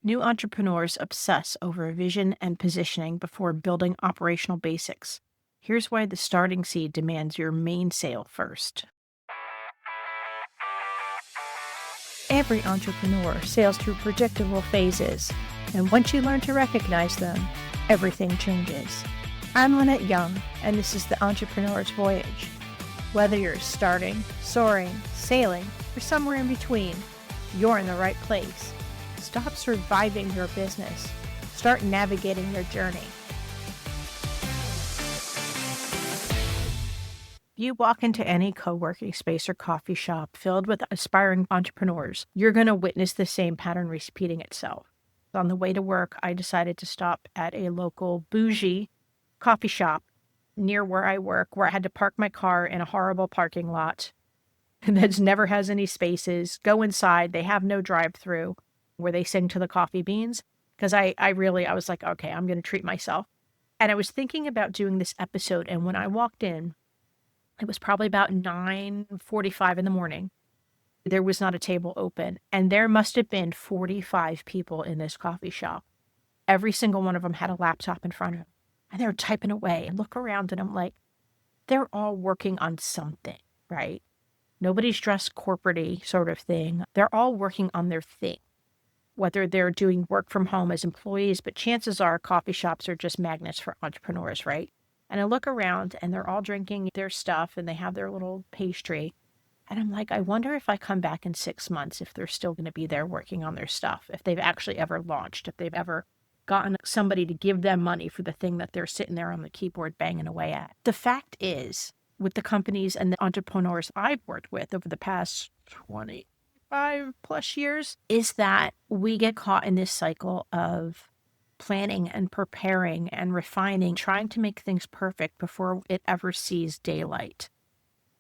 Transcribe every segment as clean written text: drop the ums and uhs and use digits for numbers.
New entrepreneurs obsess over vision and positioning before building operational basics. Here's why the starting seed demands your main sale first. Every entrepreneur sails through predictable phases, and once you learn to recognize them, everything changes. I'm Lynette Young, and this is the Entrepreneur's Voyage. Whether you're starting, soaring, sailing, or somewhere in between, you're in the right place. Stop surviving your business. Start navigating your journey. You walk into any co-working space or coffee shop filled with aspiring entrepreneurs, you're going to witness the same pattern repeating itself. On the way to work, I decided to stop at a local bougie coffee shop near where I work, where I had to park my car in a horrible parking lot that never has any spaces. Go inside. They have no drive-through where they sing to the coffee beans. Because I was like, okay, I'm going to treat myself. And I was thinking about doing this episode. And when I walked in, it was probably about 9:45 in the morning. There was not a table open. And there must have been 45 people in this coffee shop. Every single one of them had a laptop in front of them. And they were typing away. And look around and I'm like, they're all working on something, right? Nobody's dressed corporate-y sort of thing. They're all working on their thing, whether they're doing work from home as employees, but chances are coffee shops are just magnets for entrepreneurs, right? And I look around and they're all drinking their stuff and they have their little pastry. And I'm like, I wonder if I come back in 6 months, if they're still going to be there working on their stuff, if they've actually ever launched, if they've ever gotten somebody to give them money for the thing that they're sitting there on the keyboard banging away at. The fact is, with the companies and the entrepreneurs I've worked with over the past 25 plus years, is that we get caught in this cycle of planning and preparing and refining, trying to make things perfect before it ever sees daylight.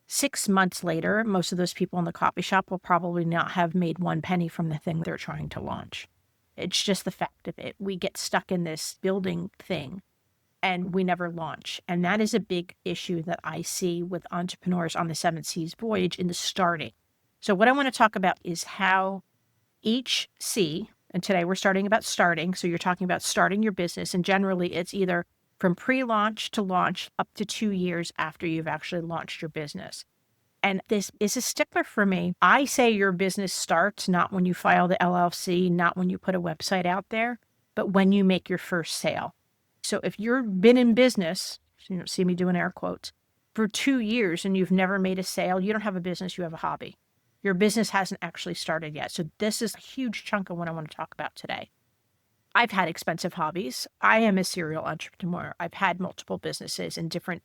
6 months later, most of those people in the coffee shop will probably not have made one penny from the thing they're trying to launch. It's just the fact of it. We get stuck in this building thing and we never launch. And that is a big issue that I see with entrepreneurs on the Seven Seas voyage in the starting. So what I want to talk about is how each C, and today we're starting about starting. So you're talking about starting your business. And generally it's either from pre-launch to launch up to 2 years after you've actually launched your business. And this is a stickler for me. I say your business starts not when you file the LLC, not when you put a website out there, but when you make your first sale. So if you've been in business, you don't see me doing air quotes, for 2 years and you've never made a sale, you don't have a business, you have a hobby. Your business hasn't actually started yet. So this is a huge chunk of what I want to talk about today. I've had expensive hobbies. I am a serial entrepreneur. I've had multiple businesses in different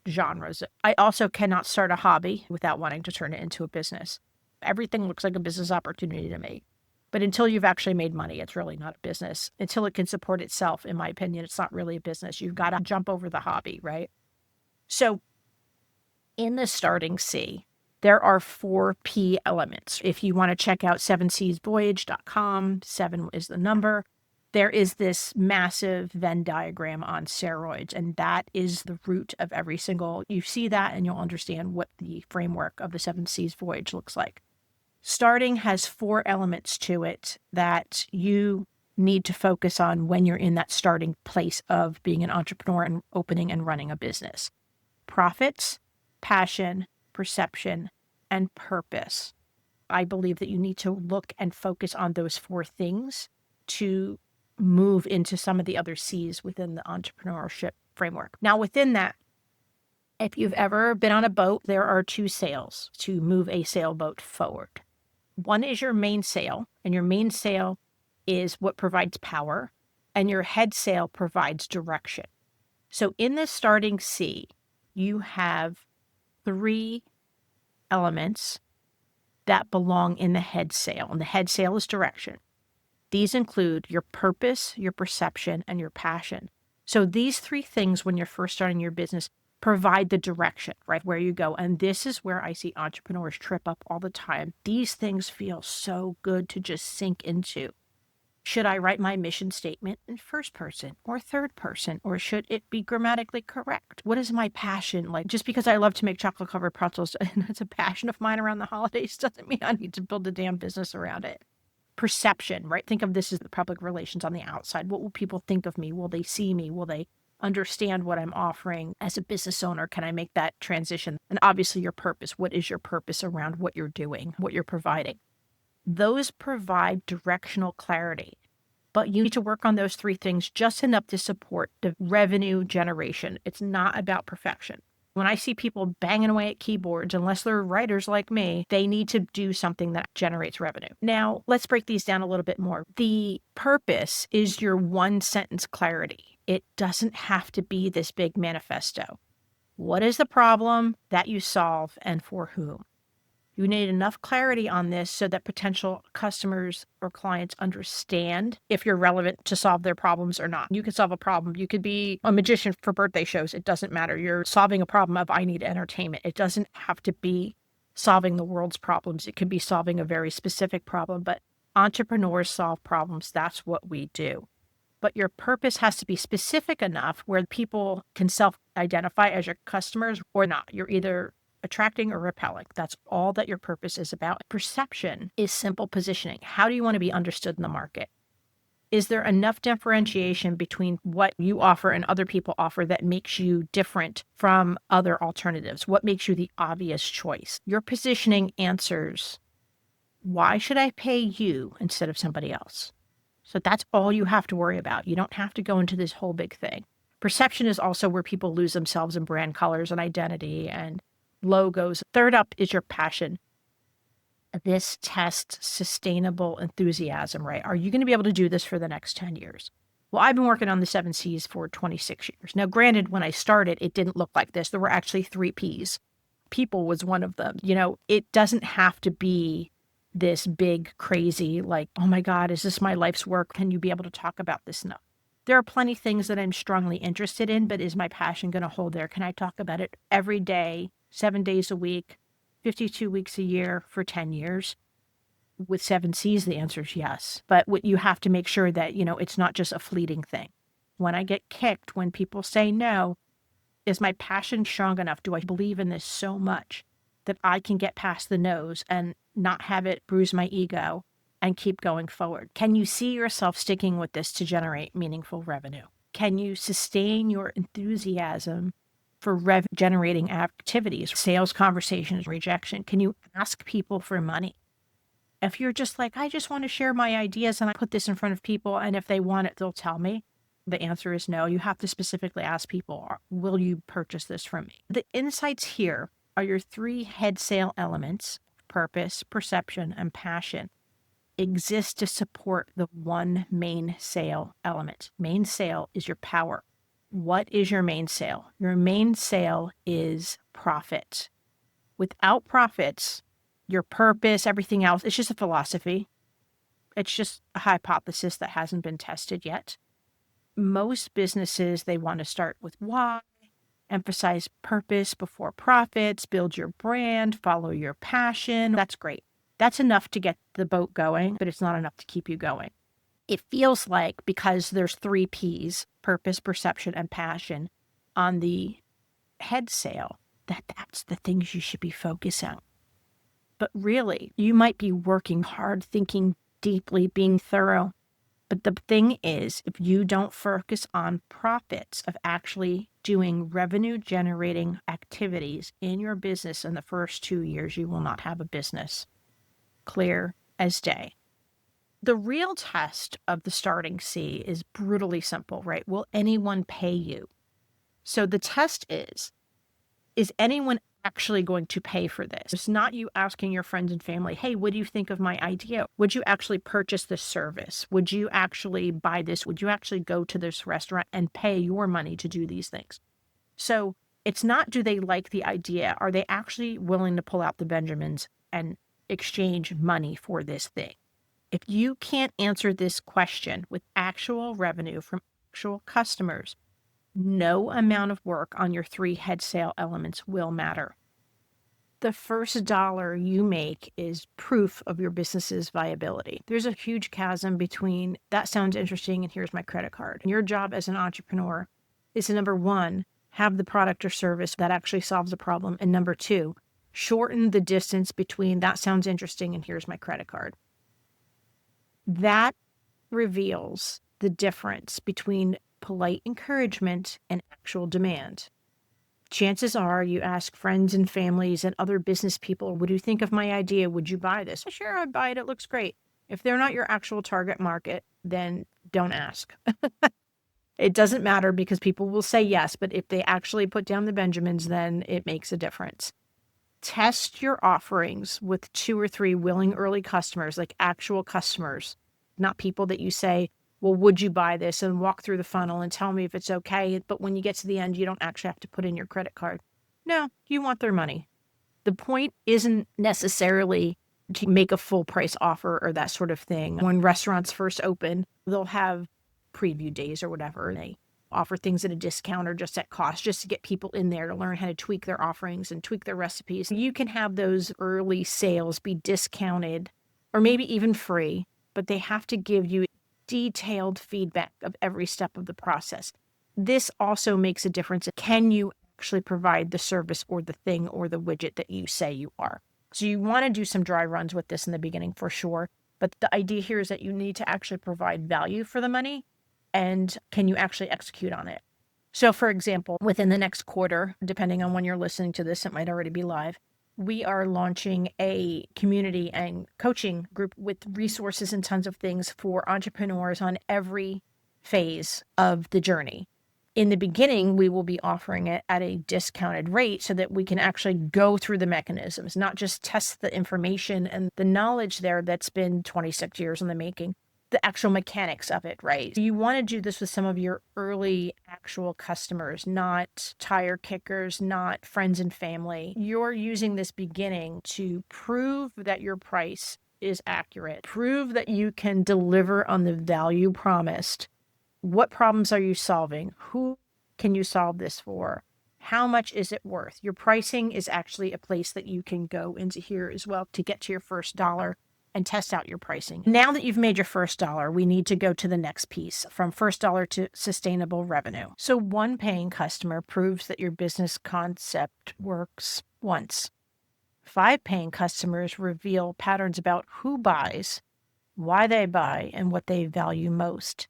genres. I also cannot start a hobby without wanting to turn it into a business. Everything looks like a business opportunity to me. But until you've actually made money, it's really not a business. Until it can support itself, in my opinion, it's not really a business. You've got to jump over the hobby, right? So in the starting C, there are 4 P elements. If you want to check out sevenseasvoyage.com, 7 is the number. There is this massive Venn diagram on steroids, and that is the root of every single. You see that and you'll understand what the framework of the Seven Seas voyage looks like. Starting has 4 elements to it that you need to focus on when you're in that starting place of being an entrepreneur and opening and running a business. Profits, passion, perception, and purpose. I believe that you need to look and focus on those 4 things to move into some of the other C's within the entrepreneurship framework. Now, within that, if you've ever been on a boat, there are 2 sails to move a sailboat forward. One is your mainsail, and your mainsail is what provides power, and your head sail provides direction. So in the starting C, you have 3 elements that belong in the head sail, and the head sail is direction. These include your purpose, your perception, and your passion. So these 3 things, when you're first starting your business, provide the direction, right, where you go. And this is where I see entrepreneurs trip up all the time. These things feel so good to just sink into. Should I write my mission statement in first person or third person, or should it be grammatically correct? What is my passion? Like, just because I love to make chocolate covered pretzels and it's a passion of mine around the holidays doesn't mean I need to build a damn business around it. Perception, right? Think of this as the public relations on the outside. What will people think of me? Will they see me? Will they understand what I'm offering as a business owner? Can I make that transition? And obviously your purpose. What is your purpose around what you're doing, what you're providing? Those provide directional clarity. But you need to work on those three things just enough to support the revenue generation. It's not about perfection. When I see people banging away at keyboards, unless they're writers like me, they need to do something that generates revenue. Now, let's break these down a little bit more. The purpose is your one sentence clarity. It doesn't have to be this big manifesto. What is the problem that you solve and for whom? You need enough clarity on this so that potential customers or clients understand if you're relevant to solve their problems or not. You can solve a problem. You could be a magician for birthday shows. It doesn't matter. You're solving a problem of I need entertainment. It doesn't have to be solving the world's problems. It could be solving a very specific problem, but entrepreneurs solve problems. That's what we do. But your purpose has to be specific enough where people can self-identify as your customers or not. You're either attracting or repelling. That's all that your purpose is about. Perception is simple positioning. How do you want to be understood in the market? Is there enough differentiation between what you offer and other people offer that makes you different from other alternatives? What makes you the obvious choice? Your positioning answers, why should I pay you instead of somebody else? So that's all you have to worry about. You don't have to go into this whole big thing. Perception is also where people lose themselves in brand colors and identity and logos. Third up is your passion. This tests sustainable enthusiasm, right? Are you going to be able to do this for the next 10 years? Well, I've been working on the 7 C's for 26 years. Now, granted, when I started, it didn't look like this. There were actually 3 P's. People was one of them. It doesn't have to be this big, crazy, like, oh my God, is this my life's work? Can you be able to talk about this? No. There are plenty of things that I'm strongly interested in, but is my passion going to hold there? Can I talk about it every day, 7 days a week, 52 weeks a year for 10 years? With 7 C's, the answer is yes. But what you have to make sure that, it's not just a fleeting thing. When I get kicked, when people say no, is my passion strong enough? Do I believe in this so much that I can get past the no's and not have it bruise my ego and keep going forward? Can you see yourself sticking with this to generate meaningful revenue? Can you sustain your enthusiasm for generating activities, sales conversations, rejection? Can you ask people for money? If you're just like, I just want to share my ideas and I put this in front of people, and if they want it, they'll tell me. The answer is no. You have to specifically ask people, will you purchase this from me? The insights here are your 3 head sale elements: purpose, perception, and passion exist to support the one main sale element. Main sale is your power. What is your main sale? Your main sale is profit. Without profits, your purpose, everything else, it's just a philosophy. It's just a hypothesis that hasn't been tested yet. Most businesses, they want to start with why, emphasize purpose before profits, build your brand, follow your passion. That's great. That's enough to get the boat going, but it's not enough to keep you going. It feels like, because there's 3 P's, purpose, perception, and passion, on the head sale, that's the things you should be focusing on. But really, you might be working hard, thinking deeply, being thorough. But the thing is, if you don't focus on profits, of actually doing revenue generating activities in your business in the first 2 years, you will not have a business. Clear as day. The real test of the starting C is brutally simple, right? Will anyone pay you? So the test is anyone actually going to pay for this? It's not you asking your friends and family, hey, what do you think of my idea? Would you actually purchase this service? Would you actually buy this? Would you actually go to this restaurant and pay your money to do these things? So it's not, do they like the idea? Are they actually willing to pull out the Benjamins and exchange money for this thing? If you can't answer this question with actual revenue from actual customers, no amount of work on your 3 head sale elements will matter. The first dollar you make is proof of your business's viability. There's a huge chasm between that sounds interesting and here's my credit card. Your job as an entrepreneur is to, number 1, have the product or service that actually solves a problem, and number 2, shorten the distance between that sounds interesting and here's my credit card. That reveals the difference between polite encouragement and actual demand. Chances are you ask friends and families and other business people, what do you think of my idea? Would you buy this? Sure, I'd buy it. It looks great. If they're not your actual target market, then don't ask. It doesn't matter because people will say yes, but if they actually put down the Benjamins, then it makes a difference. Test your offerings with 2 or 3 willing early customers, like actual customers, not people that you say, well, would you buy this, and walk through the funnel and tell me if it's okay. But when you get to the end, you don't actually have to put in your credit card. No, you want their money. The point isn't necessarily to make a full price offer or that sort of thing. When restaurants first open, they'll have preview days or whatever. They offer things at a discount or just at cost, just to get people in there to learn how to tweak their offerings and tweak their recipes. You can have those early sales be discounted or maybe even free, but they have to give you detailed feedback of every step of the process. This also makes a difference. Can you actually provide the service or the thing or the widget that you say you are? So you want to do some dry runs with this in the beginning for sure. But the idea here is that you need to actually provide value for the money. And can you actually execute on it? So for example, within the next quarter, depending on when you're listening to this, it might already be live. We are launching a community and coaching group with resources and tons of things for entrepreneurs on every phase of the journey. In the beginning, we will be offering it at a discounted rate so that we can actually go through the mechanisms, not just test the information and the knowledge there that's been 26 years in the making, the actual mechanics of it, right? You want to do this with some of your early actual customers, not tire kickers, not friends and family. You're using this beginning to prove that your price is accurate, prove that you can deliver on the value promised. What problems are you solving? Who can you solve this for? How much is it worth? Your pricing is actually a place that you can go into here as well to get to your first dollar and test out your pricing. Now that you've made your first dollar, we need to go to the next piece, from first dollar to sustainable revenue. So 1 paying customer proves that your business concept works once. 5 paying customers reveal patterns about who buys, why they buy, and what they value most.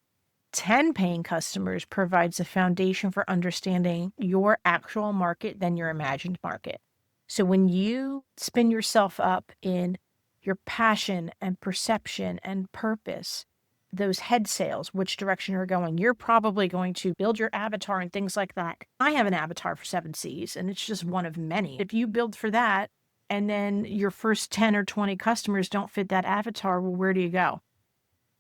10 paying customers provides a foundation for understanding your actual market than your imagined market. So when you spin yourself up in your passion and perception and purpose, those head sales, which direction you're going, you're probably going to build your avatar and things like that. I have an avatar for 7Cs, and it's just one of many. If you build for that, and then your first 10 or 20 customers don't fit that avatar, well, where do you go?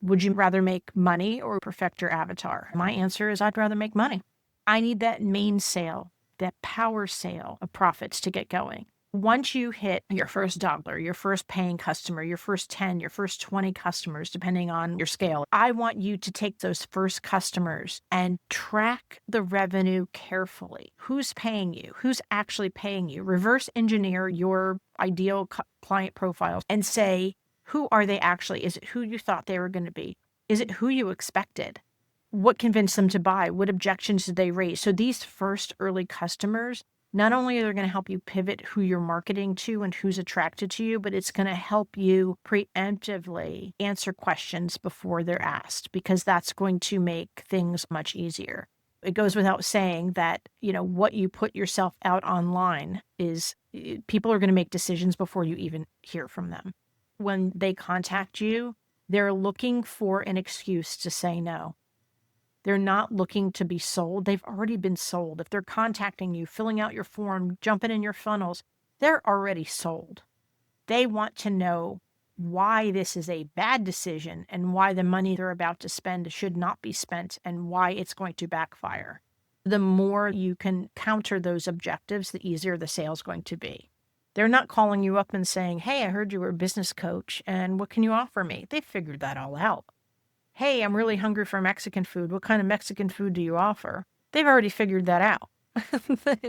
Would you rather make money or perfect your avatar? My answer is I'd rather make money. I need that main sale, that power sale of profits to get going. Once you hit your first dollar, your first paying customer, your first 10, your first 20 customers, depending on your scale, I want you to take those first customers and track the revenue carefully. Who's paying you? Who's actually paying you? Reverse engineer your ideal client profiles and say, who are they actually? Is it who you thought they were going to be? Is it who you expected? What convinced them to buy? What objections did they raise? So these first early customers, not only are they going to help you pivot who you're marketing to and who's attracted to you, but it's going to help you preemptively answer questions before they're asked, because that's going to make things much easier. It goes without saying that, what you put yourself out online is people are going to make decisions before you even hear from them. When they contact you, they're looking for an excuse to say no. They're not looking to be sold. They've already been sold. If they're contacting you, filling out your form, jumping in your funnels, they're already sold. They want to know why this is a bad decision and why the money they're about to spend should not be spent and why it's going to backfire. The more you can counter those objectives, the easier the sale is going to be. They're not calling you up and saying, hey, I heard you were a business coach and what can you offer me? They figured that all out. Hey, I'm really hungry for Mexican food. What kind of Mexican food do you offer? They've already figured that out.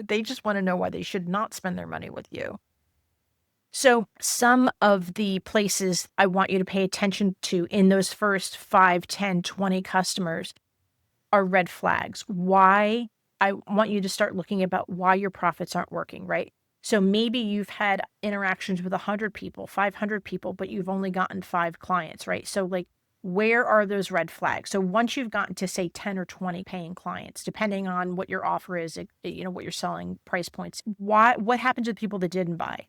They just want to know why they should not spend their money with you. So some of the places I want you to pay attention to in those first 5, 10, 20 customers are red flags. Why I want you to start looking about why your profits aren't working, right? So maybe you've had interactions with 100 people, 500 people, but you've only gotten 5 clients, right? So Where are those red flags? So once you've gotten to say 10 or 20 paying clients, depending on what your offer is, what you're selling, price points, what happens with people that didn't buy?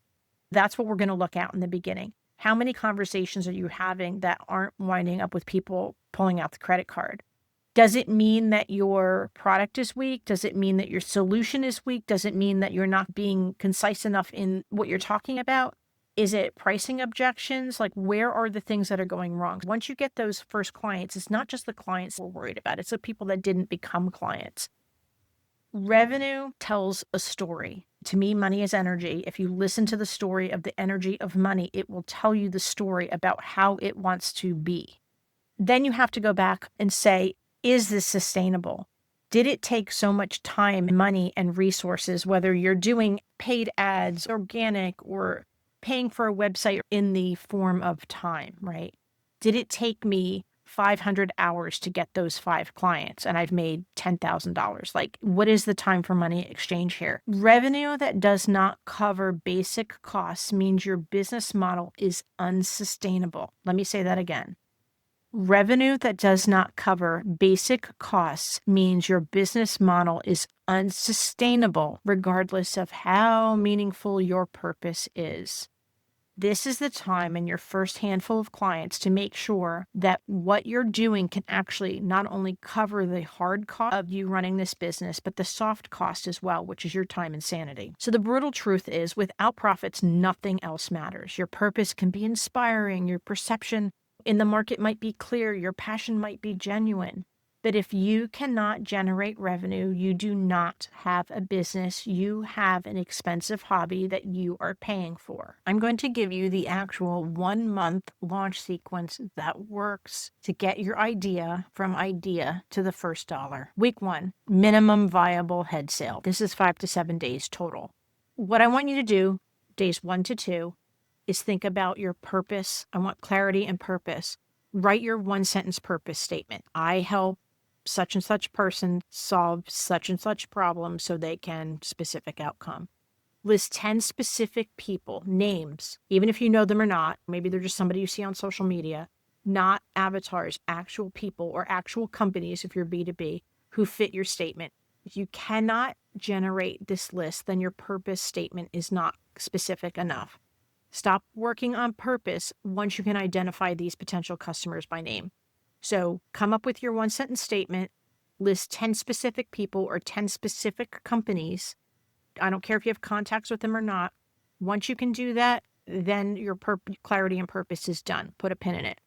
That's what we're going to look at in the beginning. How many conversations are you having that aren't winding up with people pulling out the credit card? Does it mean that your product is weak? Does it mean that your solution is weak? Does it mean that you're not being concise enough in what you're talking about? Is it pricing objections? Like, where are the things that are going wrong? Once you get those first clients, it's not just the clients we're worried about. It's the people that didn't become clients. Revenue tells a story. To me, money is energy. If you listen to the story of the energy of money, it will tell you the story about how it wants to be. Then you have to go back and say, is this sustainable? Did it take so much time, money, and resources, whether you're doing paid ads, organic, or paying for a website in the form of time, right? Did it take me 500 hours to get those 5 clients and I've made $10,000? Like, what is the time for money exchange here? Revenue that does not cover basic costs means your business model is unsustainable. Let me say that again. Revenue that does not cover basic costs means your business model is unsustainable, regardless of how meaningful your purpose is. This is the time in your first handful of clients to make sure that what you're doing can actually not only cover the hard cost of you running this business, but the soft cost as well, which is your time and sanity. So the brutal truth is, without profits, nothing else matters. Your purpose can be inspiring, your perception in the market might be clear, your passion might be genuine. But if you cannot generate revenue, you do not have a business. You have an expensive hobby that you are paying for. I'm going to give you the actual 1-month launch sequence that works to get your idea from idea to the first dollar. Week 1, minimum viable head sale. This is 5 to 7 days total. What I want you to do, days 1 to 2, is think about your purpose. I want clarity and purpose. Write your 1-sentence purpose statement. I help such and such person solve such and such problem so they can specific outcome. List 10 specific people, names, even if you know them or not. Maybe they're just somebody you see on social media, not avatars, actual people or actual companies if you're B2B who fit your statement. If you cannot generate this list, then your purpose statement is not specific enough. Stop working on purpose once you can identify these potential customers by name. So come up with your 1-sentence statement, list 10 specific people or 10 specific companies. I don't care if you have contacts with them or not. Once you can do that, then your clarity and purpose is done. Put a pin in it.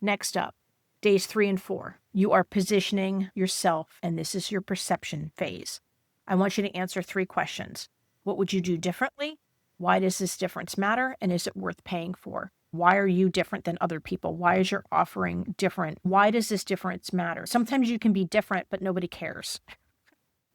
Next up, days 3 and 4. You are positioning yourself, and this is your perception phase. I want you to answer 3 questions. What would you do differently? Why does this difference matter? And is it worth paying for? Why are you different than other people? Why is your offering different? Why does this difference matter? Sometimes you can be different, but nobody cares.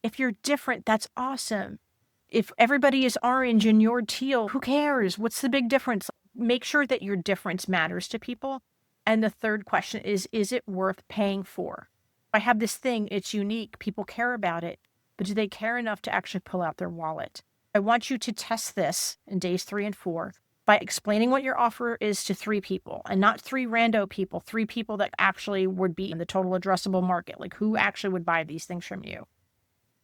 If you're different, that's awesome. If everybody is orange and you're teal, who cares? What's the big difference? Make sure that your difference matters to people. And the third question is it worth paying for? I have this thing, it's unique, people care about it, but do they care enough to actually pull out their wallet? I want you to test this in days 3 and 4 by explaining what your offer is to 3 people, and not 3 rando people, 3 people that actually would be in the total addressable market, like who actually would buy these things from you.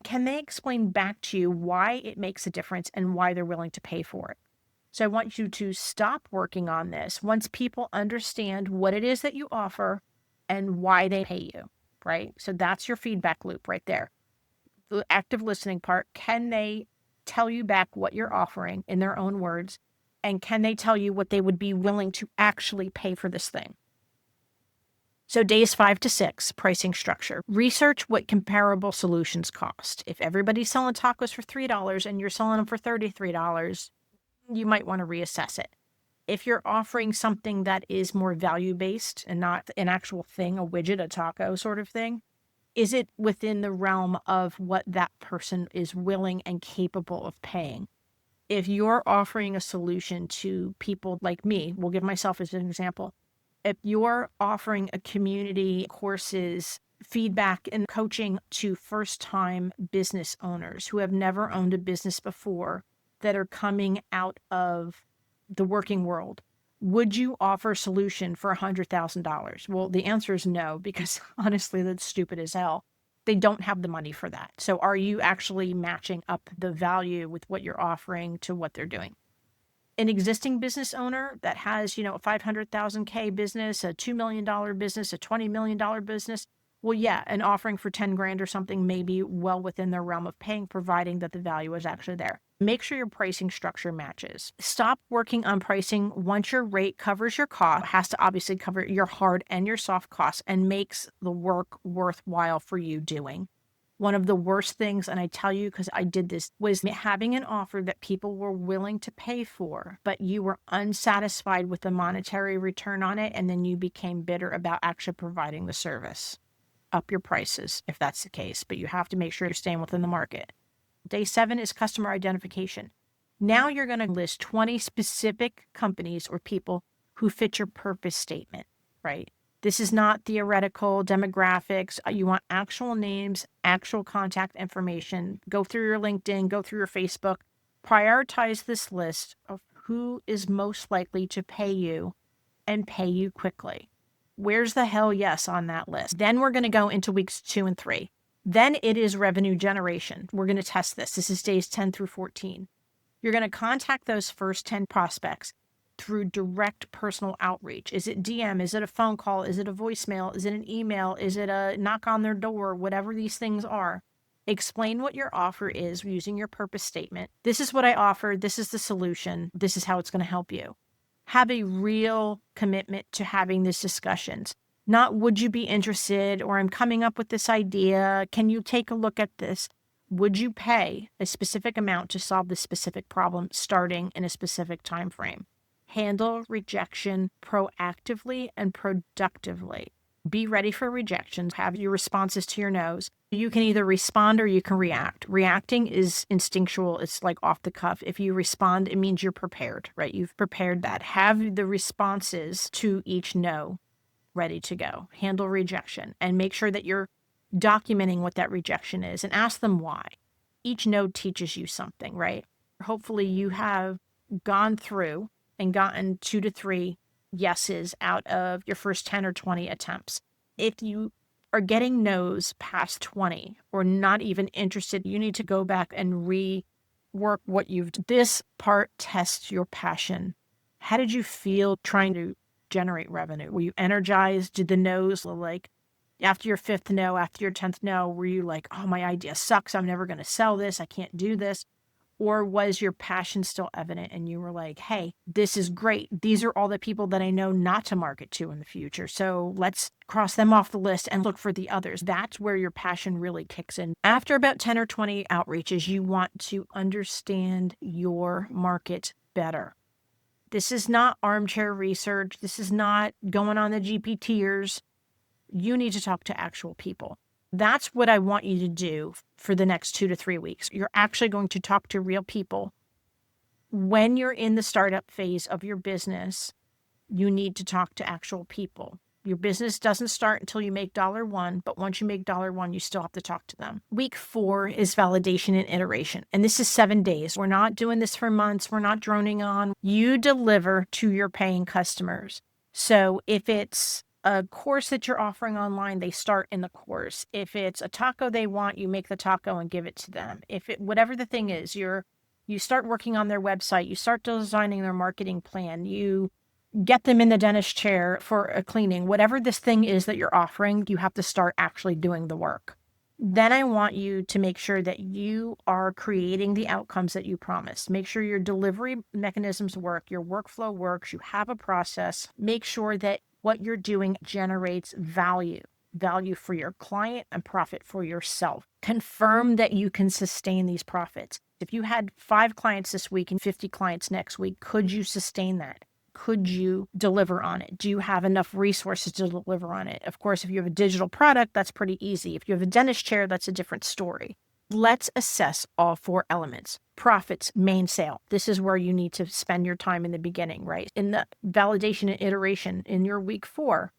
Can they explain back to you why it makes a difference and why they're willing to pay for it? So I want you to stop working on this once people understand what it is that you offer and why they pay you, right? So that's your feedback loop right there. The active listening part, can they tell you back what you're offering in their own words? And can they tell you what they would be willing to actually pay for this thing? So days 5 to 6, pricing structure. Research what comparable solutions cost. If everybody's selling tacos for $3 and you're selling them for $33, you might want to reassess it. If you're offering something that is more value-based and not an actual thing, a widget, a taco sort of thing, is it within the realm of what that person is willing and capable of paying? If you're offering a solution to people like me, we'll give myself as an example. If you're offering a community, courses, feedback, and coaching to first-time business owners who have never owned a business before, that are coming out of the working world, Would you offer a solution for $100,000? Well, the answer is no, because honestly, that's stupid as hell. They don't have the money for that. So are you actually matching up the value with what you're offering to what they're doing? An existing business owner that has, a 500,000 K business, a $2 million business, a $20 million business, well, yeah, an offering for 10 grand or something may be well within their realm of paying, providing that the value is actually there. Make sure your pricing structure matches. Stop working on pricing once your rate covers your cost, has to obviously cover your hard and your soft costs and makes the work worthwhile for you doing. One of the worst things, and I tell you because I did this, was having an offer that people were willing to pay for, but you were unsatisfied with the monetary return on it, and then you became bitter about actually providing the service. Up your prices if that's the case, but you have to make sure you're staying within the market. Day 7 is customer identification. Now you're going to list 20 specific companies or people who fit your purpose statement, right? This is not theoretical demographics. You want actual names, actual contact information. Go through your LinkedIn, go through your Facebook. Prioritize this list of who is most likely to pay you and pay you quickly. Where's the hell yes on that list? Then we're going to go into weeks 2 and 3. Then it is revenue generation. We're going to test this. This is days 10 through 14. You're going to contact those first 10 prospects through direct personal outreach. Is it DM? Is it a phone call? Is it a voicemail? Is it an email? Is it a knock on their door? Whatever these things are. Explain what your offer is using your purpose statement. This is what I offer. This is the solution. This is how it's going to help you. Have a real commitment to having these discussions. Not would you be interested, or I'm coming up with this idea. Can you take a look at this? Would you pay a specific amount to solve this specific problem starting in a specific time frame? Handle rejection proactively and productively. Be ready for rejections. Have your responses to your no's. You can either respond or you can react. Reacting is instinctual. It's like off the cuff. If you respond, it means you're prepared, right? You've prepared that. Have the responses to each no ready to go. Handle rejection and make sure that you're documenting what that rejection is and ask them why. Each no teaches you something, right? Hopefully you have gone through and gotten 2 to 3 yeses out of your first 10 or 20 attempts. If you are getting no's past 20 or not even interested, you need to go back and rework what you've done. This part tests your passion. How did you feel trying to generate revenue? Were you energized? Did the no's like after your 5th no, after your 10th no, were you like, oh, my idea sucks. I'm never going to sell this. I can't do this. Or was your passion still evident and you were like, hey, this is great. These are all the people that I know not to market to in the future. So let's cross them off the list and look for the others. That's where your passion really kicks in. After about 10 or 20 outreaches, you want to understand your market better. This is not armchair research. This is not going on the GPTers. You need to talk to actual people. That's what I want you to do for the next 2 to 3 weeks. You're actually going to talk to real people. When you're in the startup phase of your business, you need to talk to actual people. Your business doesn't start until you make $1, but once you make $1, you still have to talk to them. Week 4 is validation and iteration. And this is 7 days. We're not doing this for months. We're not droning on. You deliver to your paying customers. So if it's a course that you're offering online, they start in the course. If it's a taco they want, you make the taco and give it to them. Whatever the thing is, you start working on their website, you start designing their marketing plan, you get them in the dentist chair for a cleaning. Whatever this thing is that you're offering, you have to start actually doing the work. Then I want you to make sure that you are creating the outcomes that you promised. Make sure your delivery mechanisms work, your workflow works, you have a process. Make sure that what you're doing generates value for your client and profit for yourself. Confirm that you can sustain these profits. If you had 5 clients this week and 50 clients next week, could you sustain that? Could you deliver on it? Do you have enough resources to deliver on it? Of course, if you have a digital product, that's pretty easy. If you have a dentist chair, that's a different story. Let's assess all 4 elements. Profits, main sale. This is where you need to spend your time in the beginning, right? In the validation and iteration in your week 4,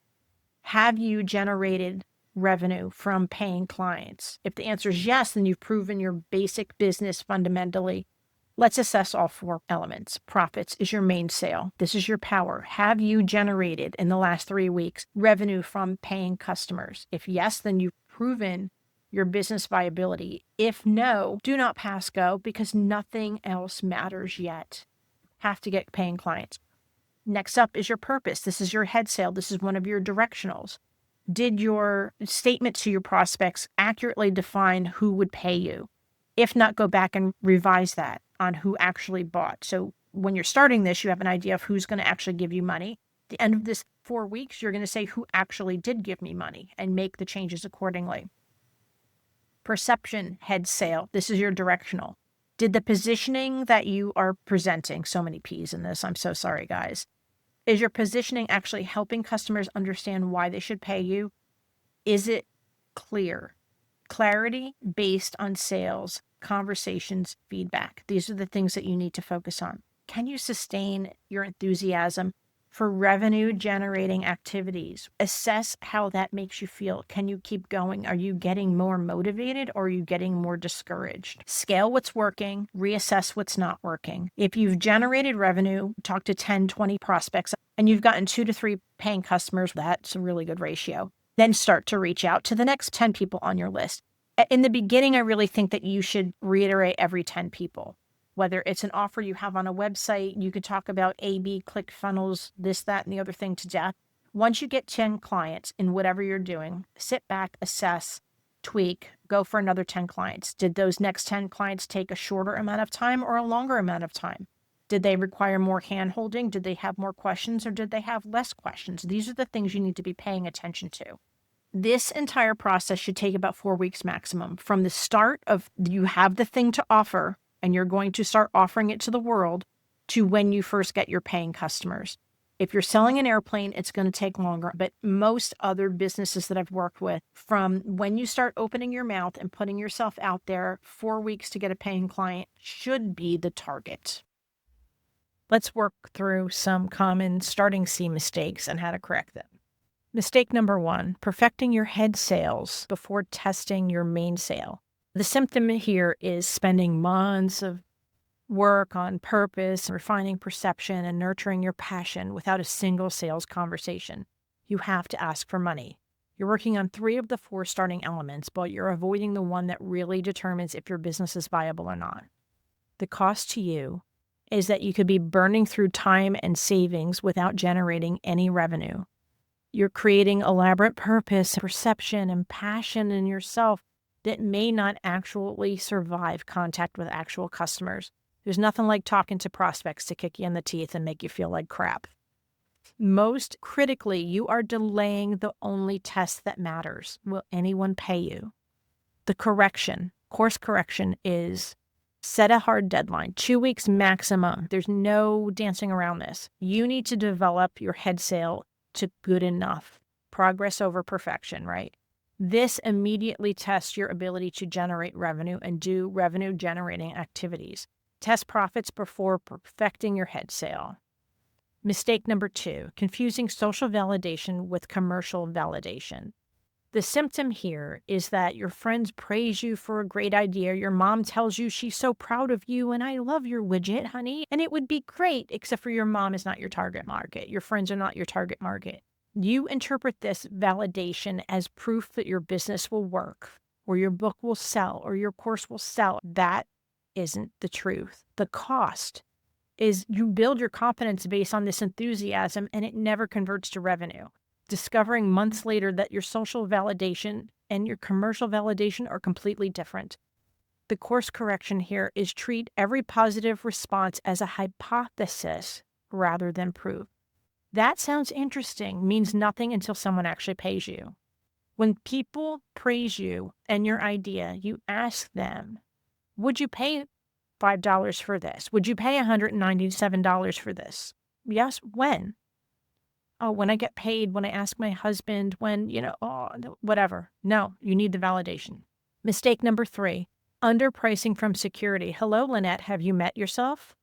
have you generated revenue from paying clients? If the answer is yes, then you've proven your basic business fundamentally Let's assess all four elements. Profits is your main sale. This is your power. Have you generated in the last 3 weeks revenue from paying customers? If yes, then you've proven your business viability. If no, do not pass go because nothing else matters yet. Have to get paying clients. Next up is your purpose. This is your head sale. This is one of your directionals. Did your statement to your prospects accurately define who would pay you? If not, go back and revise that on who actually bought. So when you're starting this, you have an idea of who's going to actually give you money. At the end of this 4 weeks, you're going to say who actually did give me money and make the changes accordingly. Perception, head sale. This is your directional. Did the positioning that you are presenting, so many P's in this, I'm so sorry, guys. Is your positioning actually helping customers understand why they should pay you? Is it clear? Clarity based on sales, conversations, feedback. These are the things that you need to focus on. Can you sustain your enthusiasm for revenue generating activities? Assess how that makes you feel. Can you keep going? Are you getting more motivated or are you getting more discouraged? Scale what's working, reassess what's not working. If you've generated revenue, talk to 10, 20 prospects, and you've gotten 2 to 3 paying customers, that's a really good ratio. Then start to reach out to the next 10 people on your list. In the beginning, I really think that you should reiterate every 10 people. Whether it's an offer you have on a website, you could talk about A/B, click funnels, this, that, and the other thing to death. Once you get 10 clients in whatever you're doing, sit back, assess, tweak, go for another 10 clients. Did those next 10 clients take a shorter amount of time or a longer amount of time? Did they require more hand-holding? Did they have more questions or did they have less questions? These are the things you need to be paying attention to. This entire process should take about 4 weeks maximum. From the start of you have the thing to offer and you're going to start offering it to the world to when you first get your paying customers. If you're selling an airplane, it's going to take longer. But most other businesses that I've worked with, from when you start opening your mouth and putting yourself out there, 4 weeks to get a paying client should be the target. Let's work through some common starting C mistakes and how to correct them. Mistake number 1, perfecting your head sales before testing your main sale. The symptom here is spending months of work on purpose, refining perception, and nurturing your passion without a single sales conversation. You have to ask for money. You're working on 3 of the 4 starting elements, but you're avoiding the one that really determines if your business is viable or not. The cost to you is that you could be burning through time and savings without generating any revenue. You're creating elaborate purpose, perception, and passion in yourself that may not actually survive contact with actual customers. There's nothing like talking to prospects to kick you in the teeth and make you feel like crap. Most critically, you are delaying the only test that matters. Will anyone pay you? The course correction is set a hard deadline, 2 weeks maximum. There's no dancing around this. You need to develop your head sale to good enough. Progress over perfection, right? This immediately tests your ability to generate revenue and do revenue generating activities. Test profits before perfecting your head sale. Mistake number 2, confusing social validation with commercial validation. The symptom here is that your friends praise you for a great idea. Your mom tells you she's so proud of you and I love your widget, honey. And it would be great, except for your mom is not your target market. Your friends are not your target market. You interpret this validation as proof that your business will work, or your book will sell, or your course will sell. That isn't the truth. The cost is you build your confidence based on this enthusiasm and it never converts to revenue. Discovering months later that your social validation and your commercial validation are completely different. The course correction here is treat every positive response as a hypothesis rather than proof. That sounds interesting, means nothing until someone actually pays you. When people praise you and your idea, you ask them, would you pay $5 for this? Would you pay $197 for this? Yes, when? Oh, when I get paid, when I ask my husband, when, whatever. No, you need the validation. Mistake number 3, underpricing from security. Hello, Lynette, have you met yourself?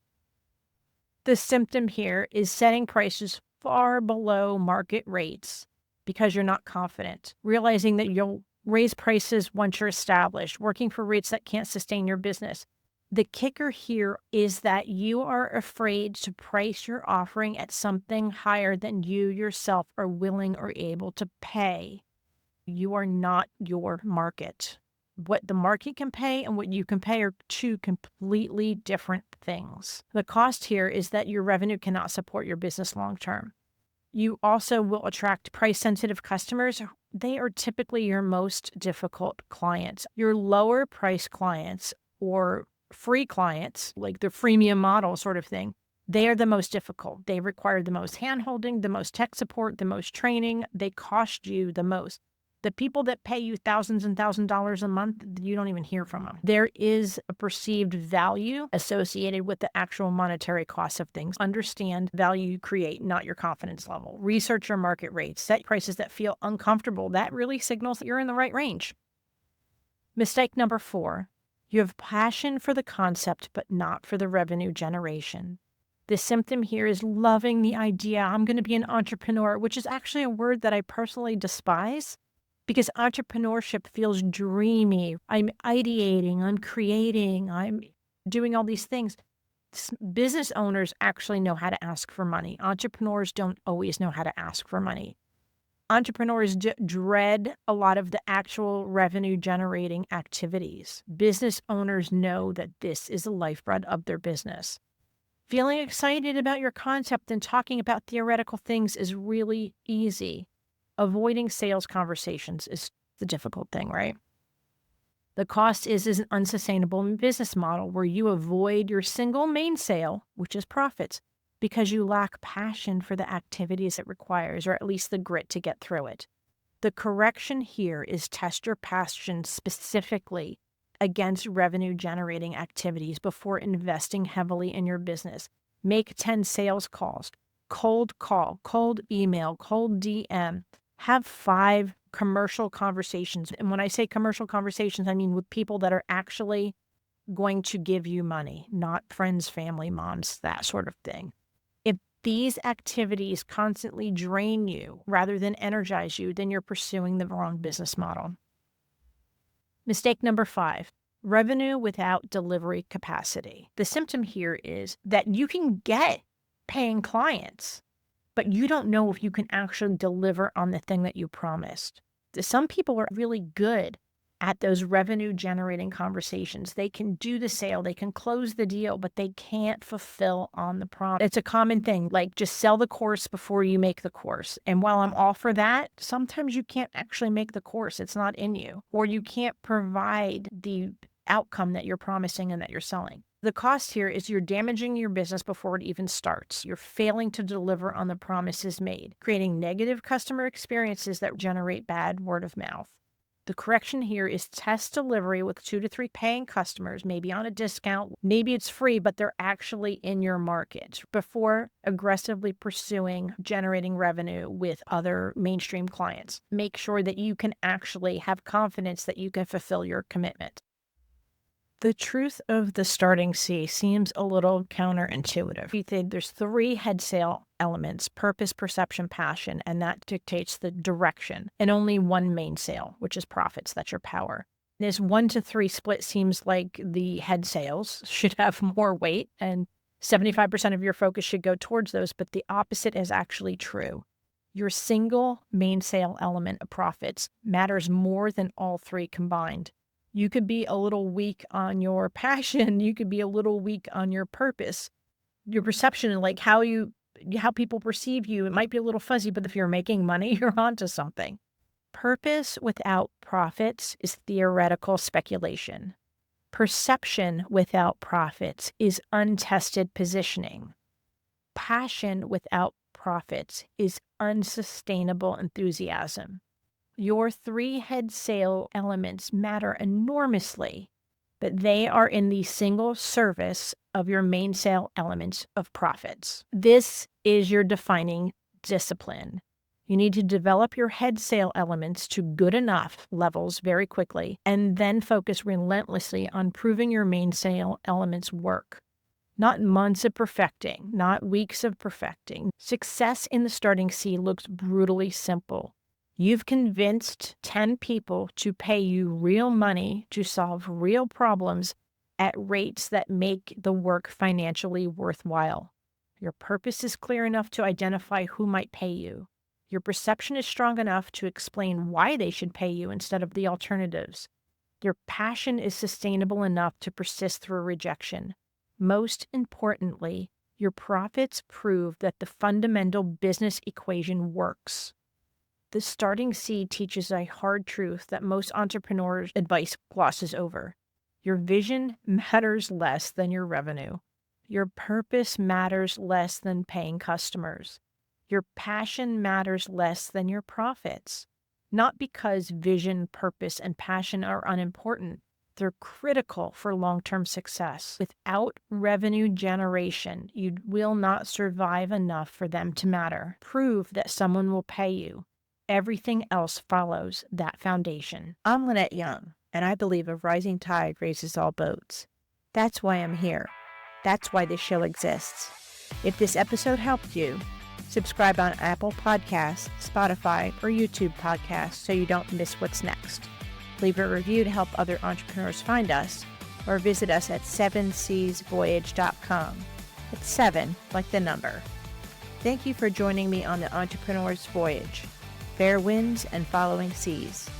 The symptom here is setting prices far below market rates because you're not confident, realizing that you'll raise prices once you're established, working for rates that can't sustain your business. The kicker here is that you are afraid to price your offering at something higher than you yourself are willing or able to pay. You are not your market. What the market can pay and what you can pay are two completely different things. The cost here is that your revenue cannot support your business long term. You also will attract price-sensitive customers. They are typically your most difficult clients. Your lower price clients or free clients, like the freemium model sort of thing, they are the most difficult. They require the most handholding, the most tech support, the most training. They cost you the most. The people that pay you thousands and thousands of dollars a month, you don't even hear from them. There is a perceived value associated with the actual monetary costs of things. Understand value you create, not your confidence level. Research your market rates. Set prices that feel uncomfortable. That really signals that you're in the right range. Mistake number 4. You have passion for the concept, but not for the revenue generation. The symptom here is loving the idea, I'm going to be an entrepreneur, which is actually a word that I personally despise because entrepreneurship feels dreamy. I'm ideating, I'm creating, I'm doing all these things. Business owners actually know how to ask for money. Entrepreneurs don't always know how to ask for money. Entrepreneurs dread a lot of the actual revenue generating activities. Business owners know that this is the lifeblood of their business. Feeling excited about your concept and talking about theoretical things is really easy. Avoiding sales conversations is the difficult thing, right? The cost is an unsustainable business model where you avoid your single main sale, which is profits, because you lack passion for the activities it requires, or at least the grit to get through it. The correction here is test your passion specifically against revenue-generating activities before investing heavily in your business. Make 10 sales calls, cold call, cold email, cold DM. Have 5 commercial conversations. And when I say commercial conversations, I mean with people that are actually going to give you money, not friends, family, moms, that sort of thing. If these activities constantly drain you rather than energize you, then you're pursuing the wrong business model. Mistake number 5, revenue without delivery capacity. The symptom here is that you can get paying clients, but you don't know if you can actually deliver on the thing that you promised. Some people are really good at those revenue generating conversations. They can do the sale, they can close the deal, but they can't fulfill on the promise. It's a common thing, like just sell the course before you make the course. And while I'm all for that, sometimes you can't actually make the course. It's not in you, or you can't provide the outcome that you're promising and that you're selling. The cost here is you're damaging your business before it even starts. You're failing to deliver on the promises made, creating negative customer experiences that generate bad word of mouth. The correction here is test delivery with 2 to 3 paying customers, maybe on a discount, maybe it's free, but they're actually in your market before aggressively pursuing generating revenue with other mainstream clients. Make sure that you can actually have confidence that you can fulfill your commitment. The truth of the starting C seems a little counterintuitive. You think there's 3 head sale elements: purpose, perception, passion, and that dictates the direction, and only 1 main sale, which is profits. That's your power. This 1 to 3 split seems like the head sales should have more weight and 75% of your focus should go towards those, but the opposite is actually true. Your single main sale element of profits matters more than all 3 combined. You could be a little weak on your passion. You could be a little weak on your purpose. Your perception and like how people perceive you, it might be a little fuzzy, but if you're making money, you're onto something. Purpose without profits is theoretical speculation. Perception without profits is untested positioning. Passion without profits is unsustainable enthusiasm. Your 3 head sale elements matter enormously, but they are in the single service of your main sale elements of profits. This is your defining discipline. You need to develop your head sale elements to good enough levels very quickly, and then focus relentlessly on proving your main sale elements work. Not months of perfecting, not weeks of perfecting. Success in the starting C looks brutally simple. You've convinced 10 people to pay you real money to solve real problems at rates that make the work financially worthwhile. Your purpose is clear enough to identify who might pay you. Your perception is strong enough to explain why they should pay you instead of the alternatives. Your passion is sustainable enough to persist through rejection. Most importantly, your profits prove that the fundamental business equation works. The starting seed teaches a hard truth that most entrepreneurs' advice glosses over. Your vision matters less than your revenue. Your purpose matters less than paying customers. Your passion matters less than your profits. Not because vision, purpose, and passion are unimportant. They're critical for long-term success. Without revenue generation, you will not survive enough for them to matter. Prove that someone will pay you. Everything else follows that foundation. I'm Lynette Young, and I believe a rising tide raises all boats. That's why I'm here. That's why this show exists. If this episode helped you, subscribe on Apple Podcasts, Spotify, or YouTube Podcasts so you don't miss what's next. Leave a review to help other entrepreneurs find us, or visit us at 7seasvoyage.com. It's 7 like the number. Thank you for joining me on the Entrepreneur's Voyage. Fair winds and following seas.